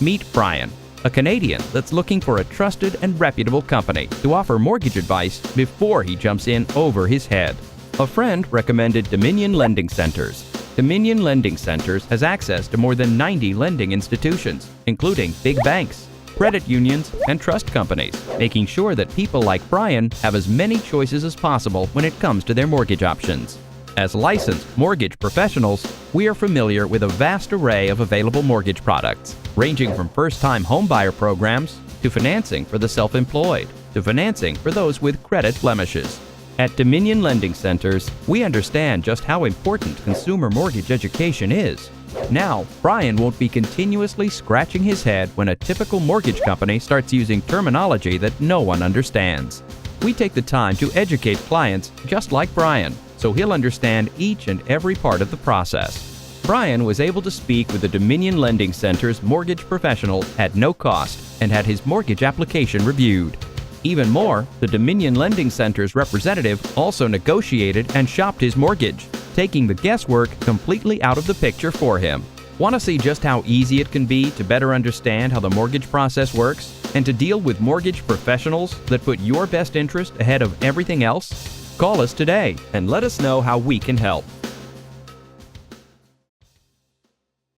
Meet Brian, a Canadian that's looking for a trusted and reputable company to offer mortgage advice before he jumps in over his head. A friend recommended Dominion Lending Centers. Dominion Lending Centers has access to more than 90 lending institutions, including big banks, credit unions, and trust companies, making sure that people like Brian have as many choices as possible when it comes to their mortgage options. As licensed mortgage professionals, we are familiar with a vast array of available mortgage products, ranging from first-time homebuyer programs to financing for the self-employed to financing for those with credit blemishes. At Dominion Lending Centers, we understand just how important consumer mortgage education is. Now, Brian won't be continuously scratching his head when a typical mortgage company starts using terminology that no one understands. We take the time to educate clients just like Brian, so he'll understand each and every part of the process. Brian was able to speak with the Dominion Lending Center's mortgage professional at no cost and had his mortgage application reviewed. Even more, the Dominion Lending Center's representative also negotiated and shopped his mortgage, taking the guesswork completely out of the picture for him. Want to see just how easy it can be to better understand how the mortgage process works and to deal with mortgage professionals that put your best interest ahead of everything else? Call us today and let us know how we can help.